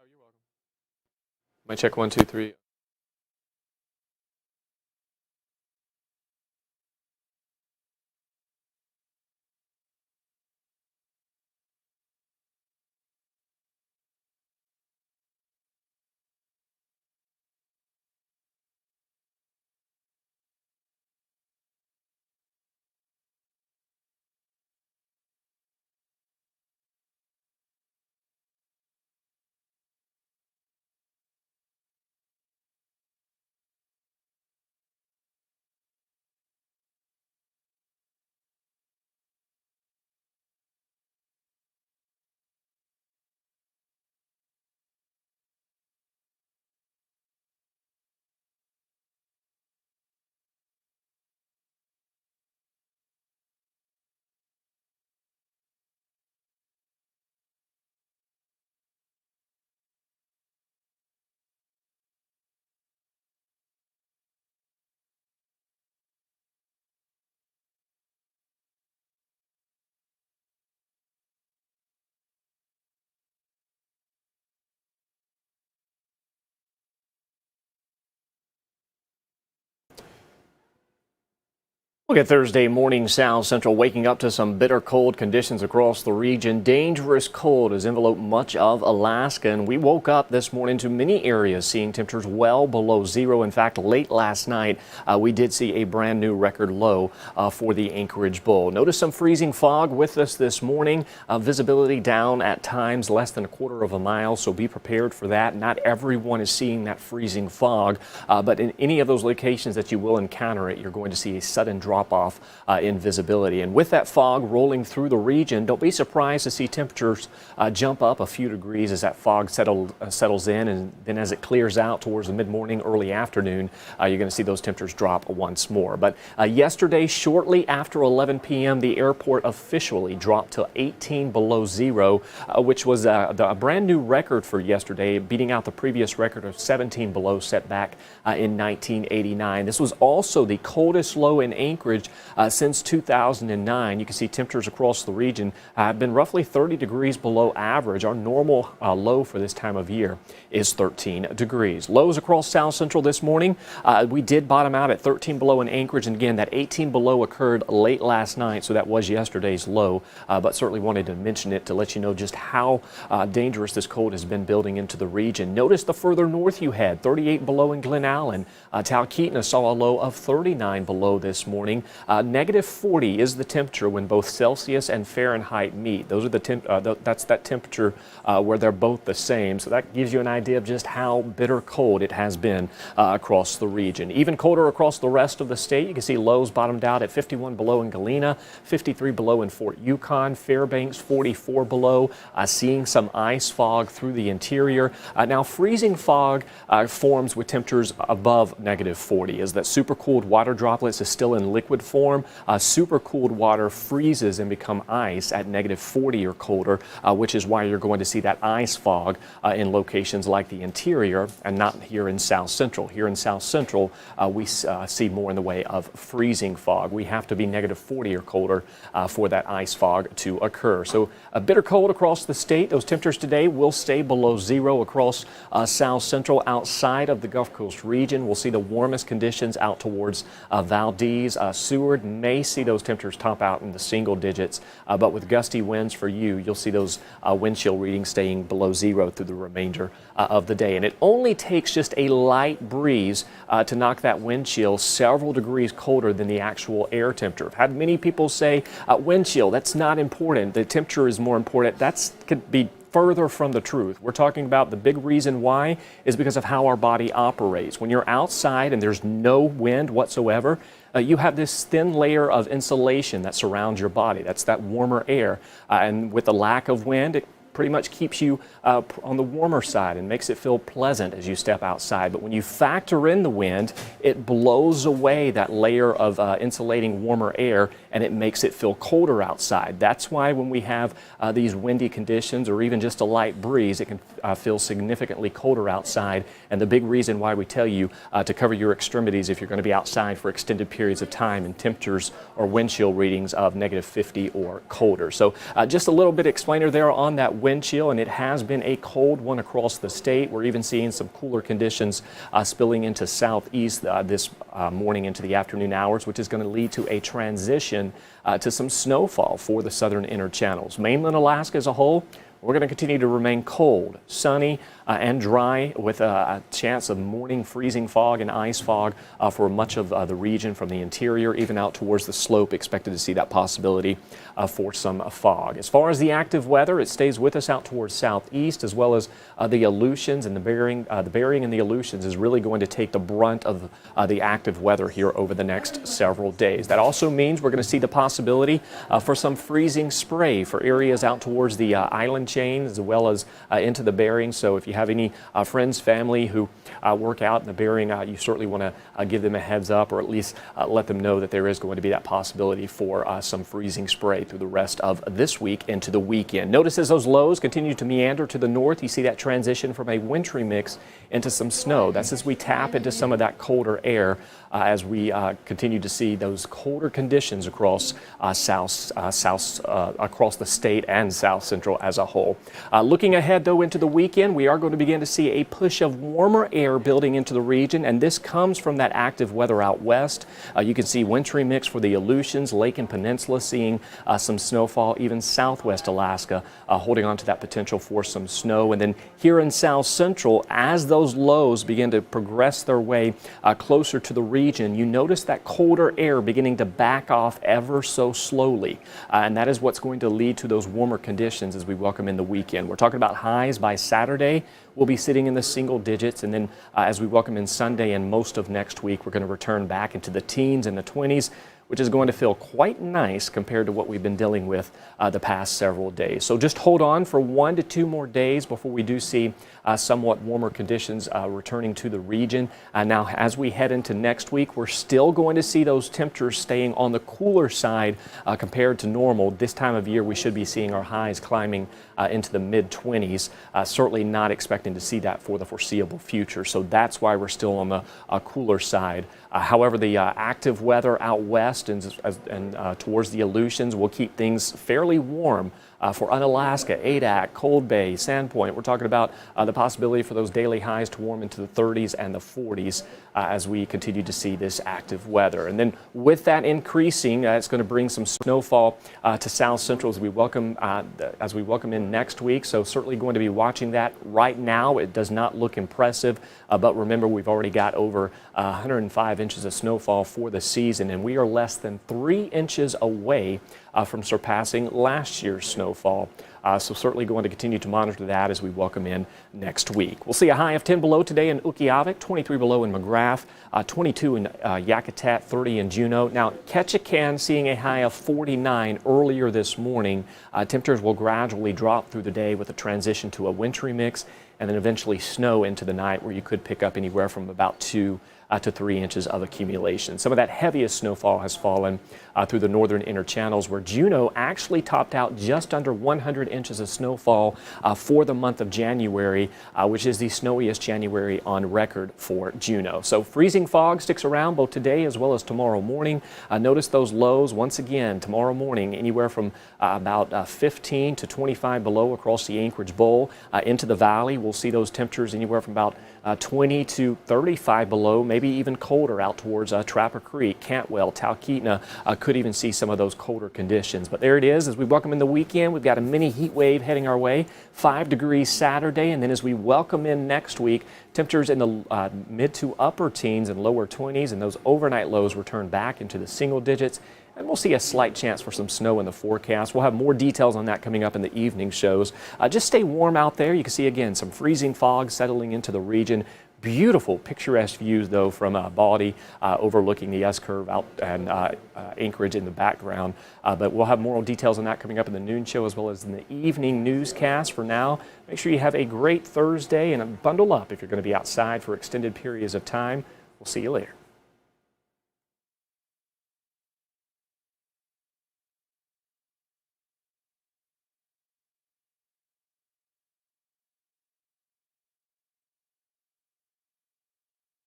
Oh, you're welcome. Mic check 1, 2, 3. Look at Thursday morning. South Central waking up to some bitter cold conditions across the region. Dangerous cold has enveloped much of Alaska, and we woke up this morning to many areas seeing temperatures well below zero. In fact, late last night, we did see a brand new record low for the Anchorage Bowl. Notice some freezing fog with us this morning. Visibility down at times less than a quarter of a mile, so be prepared for that. Not everyone is seeing that freezing fog, but in any of those locations that you will encounter it, you're going to see a sudden drop off in visibility. And with that fog rolling through the region, don't be surprised to see temperatures jump up a few degrees as that fog settles in, and then as it clears out towards the mid-morning, early afternoon, you're going to see those temperatures drop once more. But yesterday, shortly after 11 p.m., the airport officially dropped to 18 below zero, which was a brand new record for yesterday, beating out the previous record of 17 below set back in 1989. This was also the coldest low in Anchorage since 2009. You can see temperatures across the region have been roughly 30 degrees below average. Our normal low for this time of year is 13 degrees. Lows across South Central this morning. We did bottom out at 13 below in Anchorage, and again, that 18 below occurred late last night, so that was yesterday's low, but certainly wanted to mention it to let you know just how dangerous this cold has been building into the region. Notice the further north you head, 38 below in Glen Allen. Talkeetna saw a low of 39 below this morning. Negative 40 is the temperature when both Celsius and Fahrenheit meet. Those are that's that temperature where they're both the same. So that gives you an idea of just how bitter cold it has been across the region. Even colder across the rest of the state. You can see lows bottomed out at 51 below in Galena, 53 below in Fort Yukon, Fairbanks 44 below. Seeing some ice fog through the interior. Now freezing fog forms with temperatures above negative 40 as that supercooled water droplets is still in liquid form. Supercooled water freezes and become ice at negative 40 or colder, which is why you're going to see that ice fog in locations like the interior and not here in South Central. Here in South Central, we see more in the way of freezing fog. We have to be negative 40 or colder for that ice fog to occur. So a bitter cold across the state. Those temperatures today will stay below zero across South Central. Outside of the Gulf Coast region, we'll see the warmest conditions out towards Valdez. Seward may see those temperatures top out in the single digits, but with gusty winds for you, you'll see those wind chill readings staying below zero through the remainder of the day. And it only takes just a light breeze to knock that wind chill several degrees colder than the actual air temperature. I've had many people say wind chill, that's not important. The temperature is more important. That could be further from the truth. We're talking about the big reason why is because of how our body operates. When you're outside and there's no wind whatsoever, you have this thin layer of insulation that surrounds your body. That's that warmer air. And with the lack of wind, it pretty much keeps you on the warmer side and makes it feel pleasant as you step outside. But when you factor in the wind, it blows away that layer of insulating warmer air and it makes it feel colder outside. That's why when we have these windy conditions or even just a light breeze, it can feel significantly colder outside. And the big reason why we tell you to cover your extremities if you're going to be outside for extended periods of time in temperatures or wind chill readings of -50 or colder. So just a little bit explainer there on that wind chill, and it has been a cold one across the state. We're even seeing some cooler conditions spilling into southeast this morning into the afternoon hours, which is going to lead to a transition to some snowfall for the southern inner channels. Mainland Alaska as a whole, we're going to continue to remain cold, sunny, and dry with a chance of morning freezing fog and ice fog for much of the region from the interior, even out towards the slope. Expected to see that possibility for some fog. As far as the active weather, it stays with us out towards southeast, as well as the Aleutians and the Bering. The Bering and the Aleutians is really going to take the brunt of the active weather here over the next several days. That also means we're going to see the possibility for some freezing spray for areas out towards the island chain as well as into the Bering. So if you have any friends, family who work out in the Bering, you certainly want to give them a heads up, or at least let them know that there is going to be that possibility for some freezing spray through the rest of this week into the weekend. Notice as those lows continue to meander to the north, you see that transition from a wintry mix into some snow. That's as we tap into some of that colder air as we continue to see those colder conditions across across the state and South Central as a whole. Looking ahead though into the weekend, we are going to begin to see a push of warmer air building into the region, and this comes from that active weather out west. You can see wintry mix for the Aleutians, Lake and Peninsula seeing some snowfall, even southwest Alaska holding on to that potential for some snow. And then here in South Central, as those lows begin to progress their way closer to the region, you notice that colder air beginning to back off ever so slowly. And that is what's going to lead to those warmer conditions as we welcome in the weekend. We're talking about highs by Saturday. We'll be sitting in the single digits, and then as we welcome in Sunday and most of next week, we're going to return back into the teens and the 20s, which is going to feel quite nice compared to what we've been dealing with the past several days. So just hold on for 1 to 2 more days before we do see somewhat warmer conditions returning to the region. Now, as we head into next week, we're still going to see those temperatures staying on the cooler side compared to normal. This time of year, we should be seeing our highs climbing into the mid-20s. Certainly not expecting to see that for the foreseeable future. So that's why we're still on the cooler side. However, the active weather out west and towards the Aleutians will keep things fairly warm for Unalaska, Adak, Cold Bay, Sandpoint. We're talking about the possibility for those daily highs to warm into the 30s and the 40s as we continue to see this active weather. And then with that increasing, it's going to bring some snowfall to South Central as we welcome in next week. So certainly going to be watching that. Right now, it does not look impressive, but remember, we've already got over 105 inches of snowfall for the season, and we are less than 3 inches away from surpassing last year's snowfall. So certainly going to continue to monitor that as we welcome in next week. We'll see a high of 10 below today in Utqiagvik, 23 below in McGrath, 22 in Yakutat, 30 in Juneau. Now, Ketchikan seeing a high of 49 earlier this morning. Temperatures will gradually drop through the day with a transition to a wintry mix, and then eventually snow into the night, where you could pick up anywhere from about 2 to 3 inches of accumulation. Some of that heaviest snowfall has fallen through the northern inner channels, where Juneau actually topped out just under 100 inches of snowfall for the month of January, which is the snowiest January on record for Juneau. So freezing fog sticks around both today as well as tomorrow morning. Notice those lows once again tomorrow morning, anywhere from about 15 to 25 below across the Anchorage Bowl. Into the valley, we'll see those temperatures anywhere from about 20 to 35 below, maybe even colder out towards Trapper Creek, Cantwell, Talkeetna. Could even see some of those colder conditions. But there it is. As we welcome in the weekend, we've got a mini heat wave heading our way. 5 degrees Saturday, and then as we welcome in next week, temperatures in the mid to upper teens and lower 20s, and those overnight lows return back into the single digits. And we'll see a slight chance for some snow in the forecast. We'll have more details on that coming up in the evening shows. Just stay warm out there. You can see, again, some freezing fog settling into the region. Beautiful, picturesque views, though, from Baldy overlooking the S-curve out and Anchorage in the background. But we'll have more details on that coming up in the noon show as well as in the evening newscast. For now, make sure you have a great Thursday and bundle up if you're going to be outside for extended periods of time. We'll see you later.